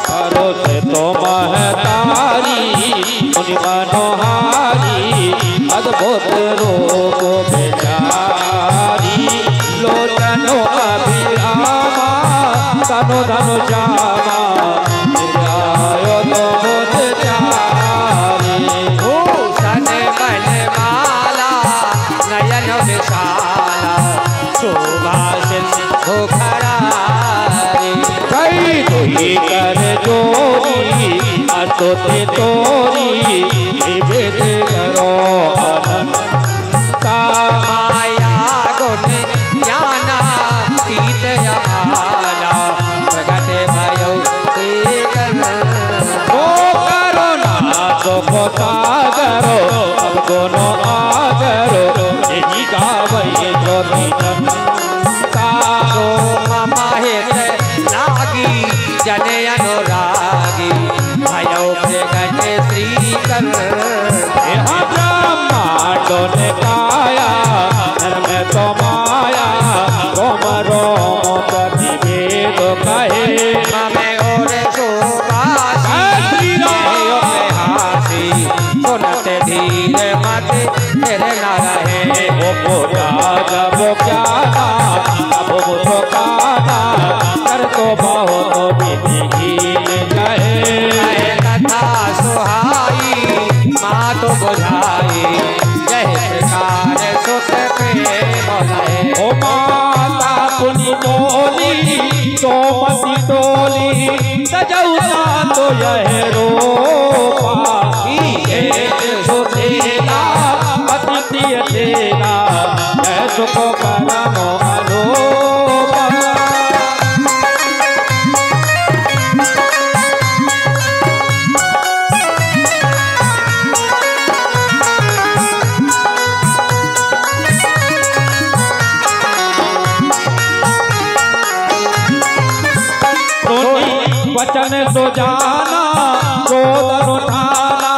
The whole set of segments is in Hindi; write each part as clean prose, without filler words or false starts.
करो से तो महतारी मुनि मनोहारी अद्भुत रूप बेचारी लोचनो अभिरामा तनु धनु श्यामा निर्गायो तो बुध चारी भूषण बनमाला नयन विशाला शोभा सिंधु खरारी कई तुही कर जोरी अतुति तोरी विविध करो अनंता माया गुण ज्ञाना तीत अभाला प्रगट भयो ओ करो ना तो सागरो अब दोनों आगरो यही गावई ज्योति तारो ममाहित लागी जन अनुरागी भयो प्रगट श्री कर ब्रह्मांडो ने पाया धर्म तो माया रोम रोम प्रतिवेद कहे ममे और शोभासी हासी सुनते धीर मत तेरे न रहे वो बोला जब ज्ञाना अब मुझो काना कर तो बहुत विधि कहे कथा सुहाई माँ तो बुझाई जय प्रकार सुत पे बोलाए ओ माता पुनि बोली तो मति डोली सजौता तो यह रूपा सुधीला पति प्रिय तेरा है सुख परम अनूपा वचन तो जाना क्रोध उठाना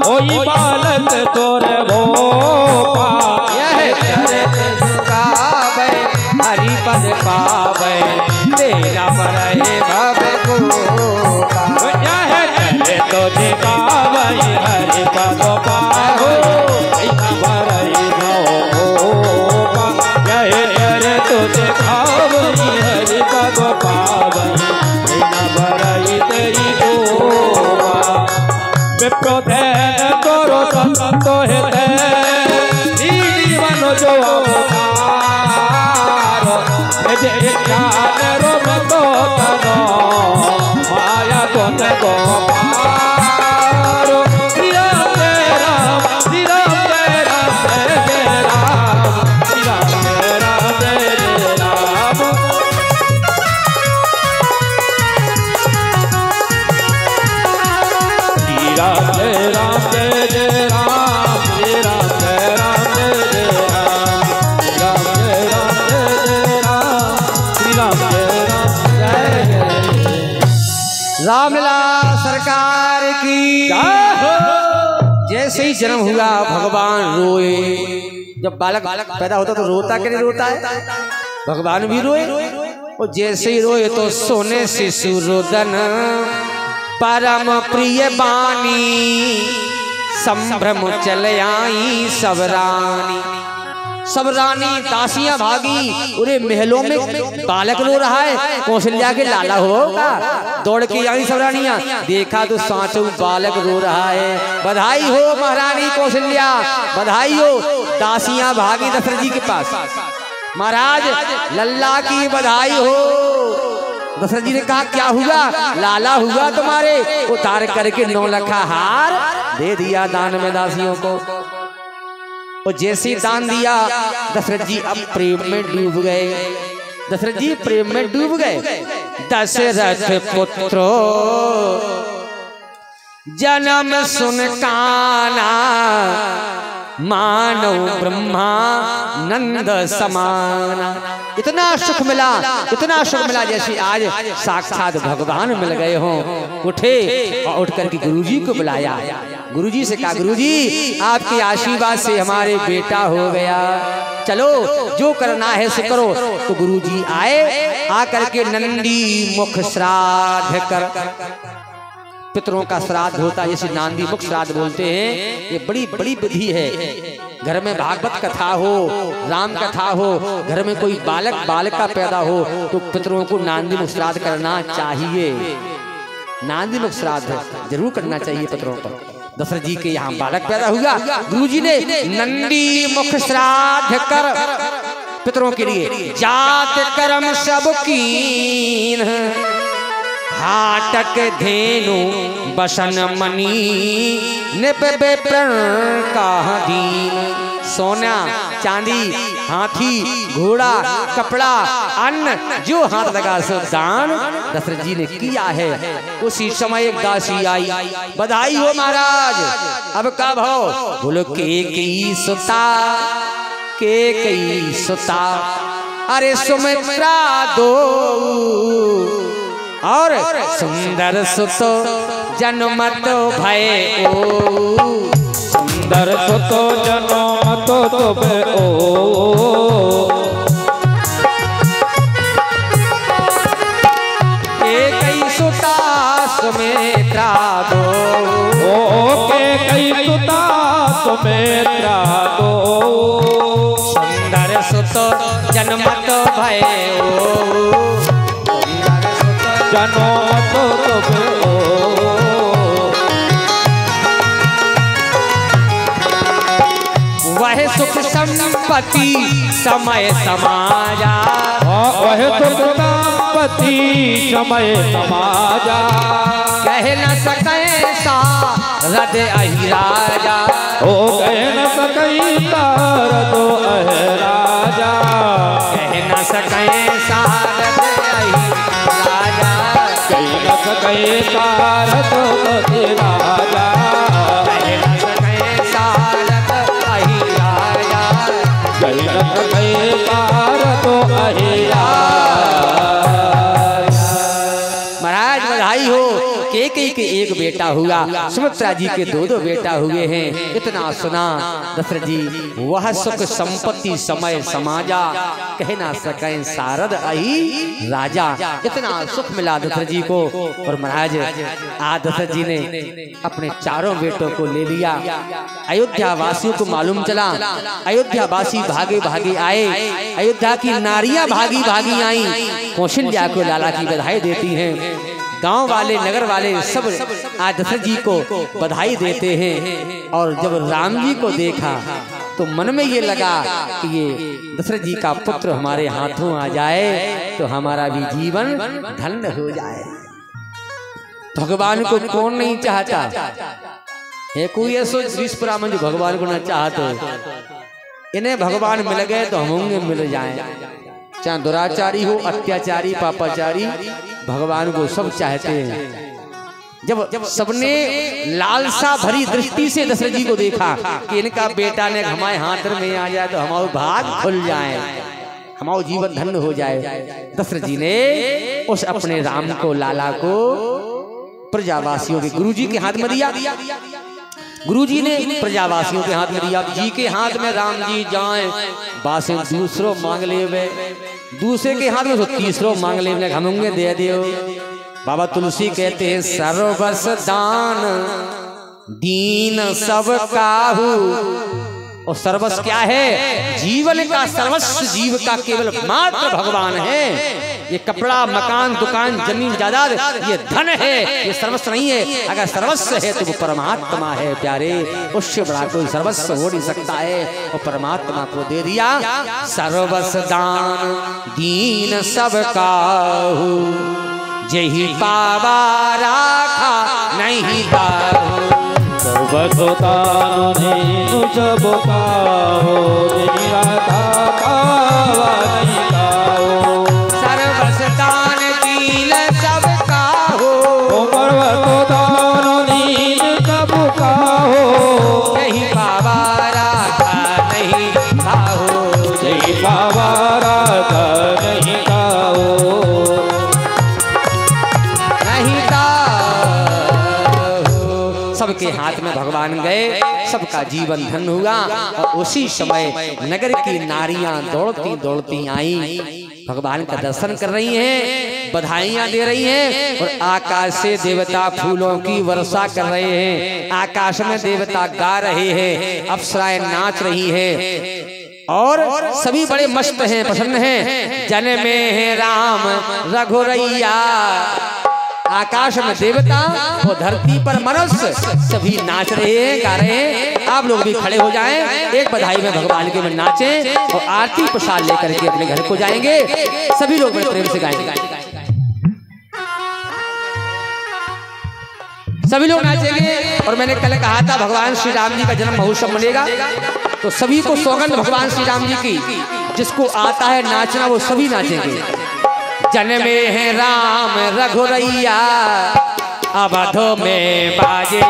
होई बालक तोर भोपा यह चरित सुगावे हरि पद पावे तेरा परहे भव गोपा यह चले तो दिखावई हरि पद पावे बरई भोपा यह चले तो दिखावई हरि पद पावे विप्रोधैन तोरो संतो हिते जीवन जो अवतारो जे ज्ञान रोम तो तनो माया तो न को पारो श्री राम जय राम श्री राम जय राम जय जय राम श्री राम जय राम जय जय राम राम जय राम जय जय राम श्री राम जय राम जय जय राम राम जय राम जय जय राम श्री राम जय राम जय जय रामलीला सरकार की जैसे ही जन्म हुआ भगवान रोए। जब बालक पैदा होता तो रोता कि नहीं रोता है? भगवान भी रोए और जैसे ही रोए तो सोने शिशु रोदन परम प्रिय बानी संभ्रम चल आई सब रानी दासियां भागी। उरे महलों में बालक रो रहा है, कौशल्या के लाला होगा। दौड़ के आई सब रानियां, देखा तो सांचो बालक रो रहा है। बधाई हो महारानी कौशल्या, बधाई हो। दासियां भागी दशरथ जी के पास, महाराज लल्ला की बधाई हो। दशरथ जी ने कहा क्या हुआ? लाला हुआ तुम्हारे। उतार करके 9 लखा हार दे दिया दान में दासियों को। और जैसे दान दिया दशरथ जी अब प्रेम में डूब गए। दशरथ जी प्रेम में डूब गए। दशरथ पुत्रो जन्म सुन काना मानो ब्रह्मा नंद समाना। इतना सुख मिला, इतना सुख मिला जैसे आज साक्षात भगवान मिल गए हों। उठे और उठ करके गुरुजी को बुलाया। गुरुजी से कहा, गुरुजी आपके आशीर्वाद से हमारे बेटा हो गया, चलो जो करना है सो करो। तो गुरुजी आए, आकर के नंदी मुख श्राद्ध कर, पितरों का श्राद्ध होता है जैसे नांदी मुख श्राद्ध बोलते हैं। ये बड़ी बड़ी विधि है। घर में भागवत कथा हो, राम कथा हो, घर में कोई बालक बालिका पैदा हो तो पितरों को नांदी मुख श्राद्ध करना चाहिए। नांदी मुख श्राद्ध जरूर करना चाहिए पितरों पर। दशरथ जी के यहाँ बालक पैदा हुआ, गुरुजी ने नंदी मुख श्राद्ध कर पितरों के लिए जात कर्म सब कीन, हाटक धेनु बसन मणि निपबे प्रण का दीन। सोना चांदी, हाथी, घोड़ा, कपड़ा, अन्न जो हाथ लगा सो दान दशरथ जी ने किया है। उसी समय एक दासी आई, बधाई हो महाराज, अब कब हो? बोलो के सुता, के सुता, अरे सुमित्रा दो और सुंदर सुतो जन्मत भय ओ, सुंदर सुतो जन्मत भय ओ, के सुता सुमित्रा दो, ओ के सुता सुमित्रा दो, सुंदर सुतो जन्मत भय ओ, जन्मत भय ओ, वह सुख संपत्ति समय समाजा, वह सुख संपत्ति समय समाजा, कह न सके सारद अहि राजा, ओ कह न सके सारद अहि राजा, कह न सके सारद अहि राजा, कह न सके सारद अहि राजा, कह न सके सारद अहि राजा, कह न सके सारद अहि राजा। महाराज बधाई हो, केकई के एक बेटा हुआ, सुमित्रा जी के दो दो बेटा हुए हैं। इतना सुना दशरथ जी, वह सुख संपत्ति समय समाजा, कह ना सके सारद अहि राजा। इतना सुख मिला दशरथ जी को। और महाराज आज दशरथ जी ने अपने चारों बेटों को ले लिया। अयोध्या वासियों को मालूम चला, अयोध्या वासी भागे भागे आए, अयोध्या की नारियां भागी भागी आई, कौशल्या को लाला की बधाई देती हैं। गांव वाले नगर वाले सब आज दशरथ जी को बधाई देते हैं। और जब राम जी को देखा तो मन में ये लगा कि ये दशरथ जी का पुत्र हमारे हाथों आ जाए तो हमारा भी जीवन धन्य हो जाए। भगवान को कौन नहीं चाहता है? कोई ऐसा ब्राह्मण जो भगवान को न चाहते। इन्हें भगवान मिल गए तो हम होंगे मिल जाए, चाहे दुराचारी हो, अत्याचारी, पापाचारी, भगवान को सब चाहते हैं। जब सबने लालसा भरी दृष्टि से दशरथ जी को देखा कि इनका बेटा ने हमारे हाथ में आ जाए तो हमारा भाग खुल जाए, हमारा जीवन धन्य हो जाए। दशरथ जी ने उस अपने राम को, लाला को प्रजावासियों के गुरुजी के हाथ में दिया। गुरुजी ने प्रजावासियों के हाथ में दिया। जी के हाथ में राम जी जाए, बासे दूसरों मांग ले, दूसरे के हाथ में तो तीसरों मांग ले, हम होंगे दे दियो। बाबा तुलसी कहते हैं सर्वस दान दीन सब काहू। और सर्वस्व क्या है? जीवन का सर्वस्व जीव का केवल मात्र भगवान है। ये कपड़ा, मकान, दुकान, जमीन, जायदाद ये धन है, ये सर्वस्व नहीं है। अगर सर्वस्व है तो वो परमात्मा है प्यारे, उससे बड़ा कोई सर्वस्व हो नहीं सकता है। और परमात्मा को दे दिया। सर्वस दान दीन सब काहू, जही पावा राखा नहीं पाहू। सर्वदान दीन सब काहू, जही राखा पावा नहीं पाहू। सर्वस दान दीन सब काहू, सर्वदान दीन सब काहू, जही पावा राखा नहीं पाहू। जही पावा राखा नहीं पाहू। सबके हाथ में भगवान गए, सबका जीवन धन हुआ। और उसी समय नगर की नारियां दौड़ती दौड़ती आई, भगवान का दर्शन कर रही हैं, बधाइयां दे रही हैं। और आकाश से देवता फूलों की वर्षा कर रहे हैं, आकाश में देवता गा रहे हैं, अप्सराएं नाच रही हैं और सभी बड़े मस्त हैं, प्रसन्न हैं। जन में है राम रघुरैया, आकाश में देवता और धरती पर मनुष्य सभी नाच रहे हैं, गा रहे हैं। आप लोग भी खड़े हो जाएं, एक बधाई में भगवान के में नाचें और आरती प्रसाद लेकर के अपने घर को जाएंगे। सभी लोग बड़े प्रेम से गाएंगे, सभी लोग नाचेंगे। और मैंने कल कहा था भगवान श्री राम जी का जन्म महोत्सव मिलेगा, तो सभी को सौगंध भगवान श्री राम जी की, जिसको आता है नाचना वो सभी नाचेंगे। जन में है राम रघुरैया, अवधो में बाजे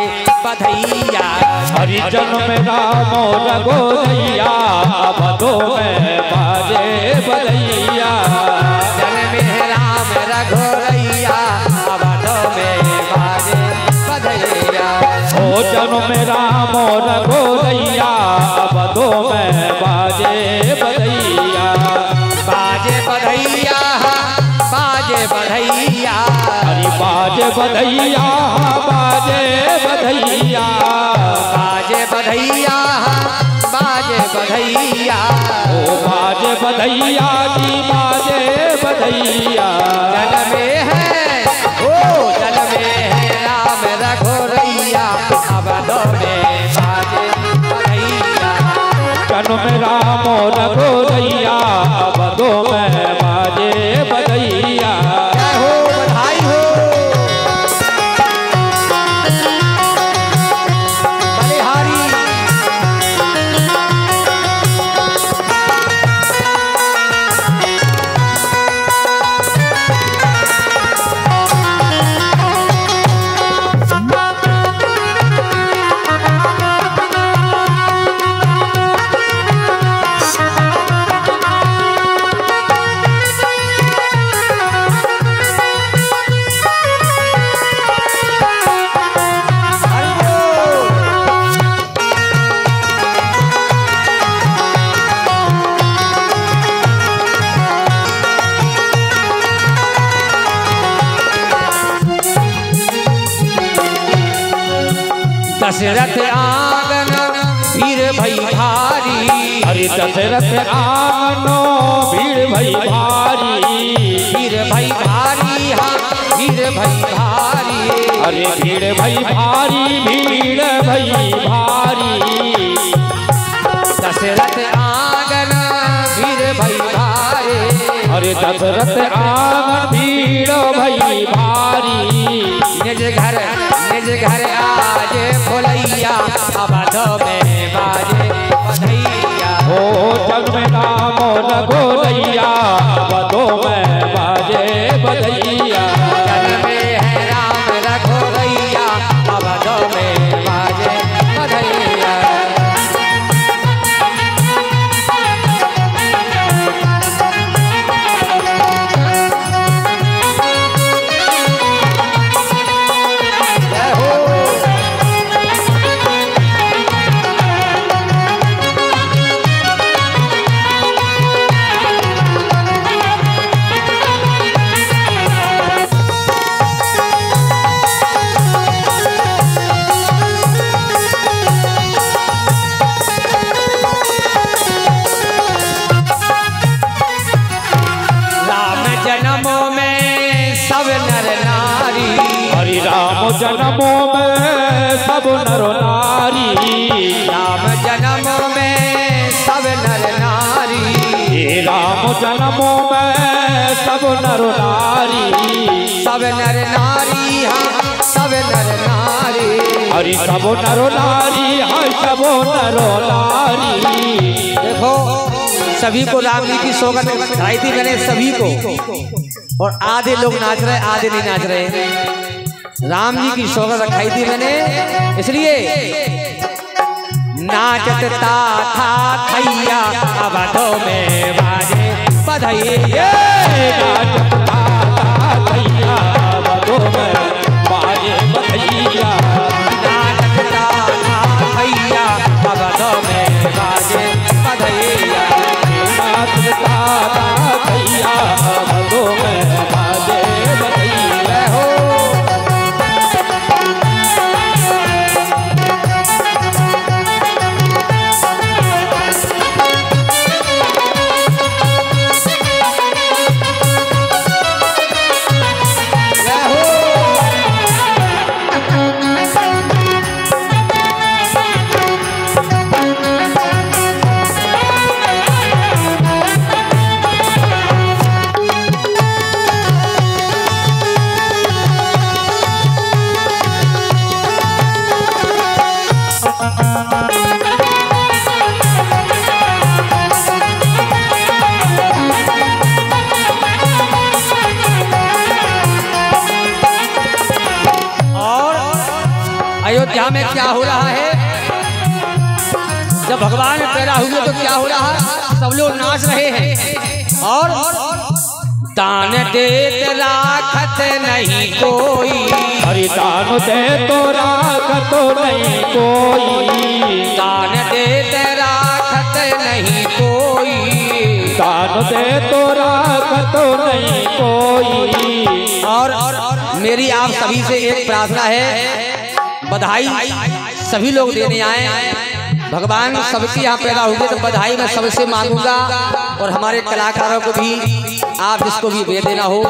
बधैया। हरि जन में राम रघुरैया, अवधो में बाजे बधैया। जन में है राम रघुरैया, अवधो में बाजे बधैया। ओ जन में राम रघुरैया, अवधो में बाजे बधैया। बाजे बधैया, बाजे बधैया, हरि बाजे बधैया, बाजे बधैया। बाजे बधैया, बाजे बधैया। ओ बाजे बधैया जी, बाजे बधैया। जल में है, ओ जल में है राम रघुरैया, अवधो में बाजे बधैया। जन में राम रघुरैया, अवधो में बाजे बधैया। जय हो, बधाई हो। बलिहारी दशरथ आंगन भीड़ भई भारी। हरि दशरथ आंगनो भीड़ भई भारी। भीड़ भई भारी, हाँ भीड़ भई भारी। अरे भीड़ भई भारी, भीड़ भई भारी। दशरथ आंगन भीड़ भई भारी। अरे दशरथ आंगन भीड़ भई भारी। निज घर आज भोलैया, अवधो में बाजे बधैया। ओ जग में राम रघुरैया, अवधो में बाजे बधैया। जग में है राम रघुरैया, अवधो में बाजे बधैया। जन्मों में सब नर नारी। राम जन्मों में सब नर नारी। हे राम जन्मों में सब नर नारी। सब नर नारी, हाँ सब नर नारी। हरि सब नर नारी, हाय सब नर नारी। देखो सभी को राम जी की सौगंध बधाई थी मैंने सभी को, और आधे लोग नाच रहे आधे नहीं नाच रहे। राम जी की सौगंध रखाई थी मैंने, इसलिए नाचता था थैया, अवधो में बाजे बधैया। नाचता था थैया, अवधो में बाजे बधैया। नाचता अयोध्या में क्या हो रहा है? जब भगवान पैदा हुए तो क्या हो रहा है? सब लोग नाच रहे हैं और दान देत राखत नहीं कोई, हरि दान दे तो राखत नहीं कोई, दान देत राखत नहीं कोई, दान दे तो राखत नहीं कोई। और मेरी आप सभी से एक प्रार्थना है, बधाई सभी लोग देने आए। भगवान सबके यहाँ पैदा हुए तो बधाई मैं सबसे मांगूंगा और हमारे कलाकारों को भी आप जिसको भी दे देना हो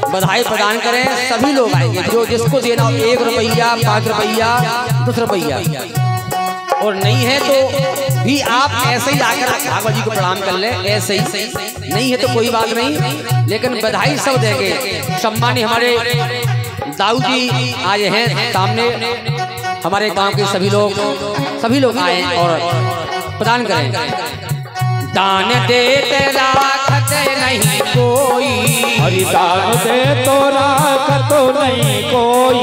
बधाई प्रदान करें। सभी लोग आएंगे जो जिसको देना हो, 1 रुपया 5 रुपया 10 रुपया, और नहीं है तो भी आप ऐसे ही आकर भागवत जी को प्रणाम कर ले, ऐसे ही नहीं है तो कोई बात नहीं, लेकिन बधाई सब देंगे। सम्मानी हमारे दाऊ जी आए हैं सामने, हमारे गांव के सभी लोग आए और प्रदान करें। दान देते राखत नहीं कोई, हरि दान दे तो राखत नहीं कोई,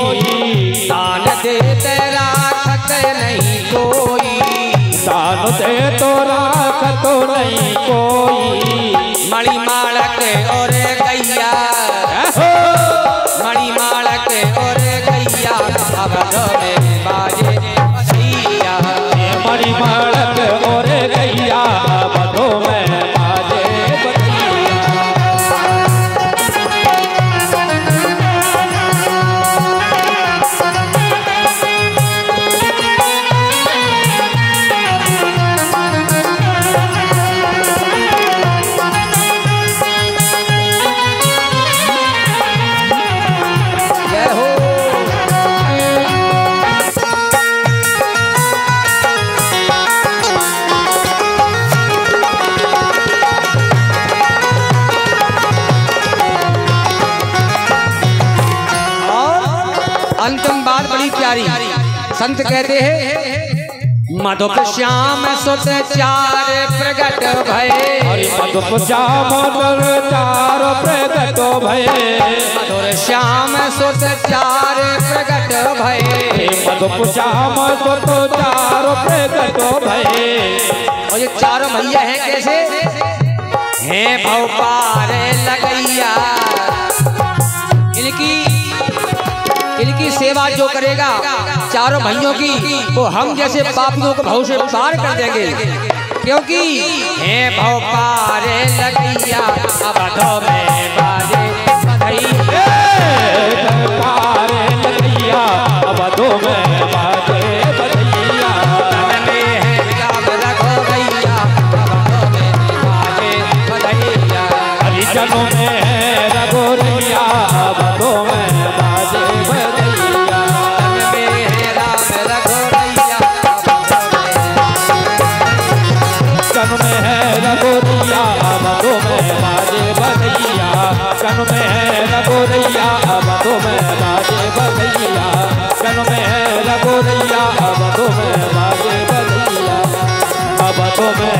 दान देते राखत नहीं कोई, दान दे तो राखत नहीं कोई। मणि माणक और गैया, मणि माणक और गैया अवध में बाजे बधैया, मणि माणक और गैया अवधो में बाजे बधैया। जय हो। अंतिम बात बड़ी प्यारी, संत कहते हैं मधुप श्याम सुत चार प्रगट भये, मधुप श्याम चार प्रगट भये, मधुर श्याम सुत चार प्रगट भये, मधुप श्याम सुत चार प्रगट भये। और ये चारों भैया हैं कैसे हैं? भव पार लगैया, इनकी सेवा जो करेगा चारों भाइयों की, वो हम जैसे पापियों को भव से पार कर देंगे, क्योंकि है भव पार लगैया अवधो में बाजे बधैया, पार लगैया अवधो में बाजे बधैया। तन में है राम रघुवैया अवधो में बाजे बधैया, हरिजनों में है रघुरैया अवधो में बाजे बधैया। तन में है राम रघुवैया कन में है रघुरैया अवधो में बाजे बधैया, कन में है रघुरैया अवधो में बाजे बधैया, कन में है रघुरैया अवधो में बाजे बधैया, अवधो में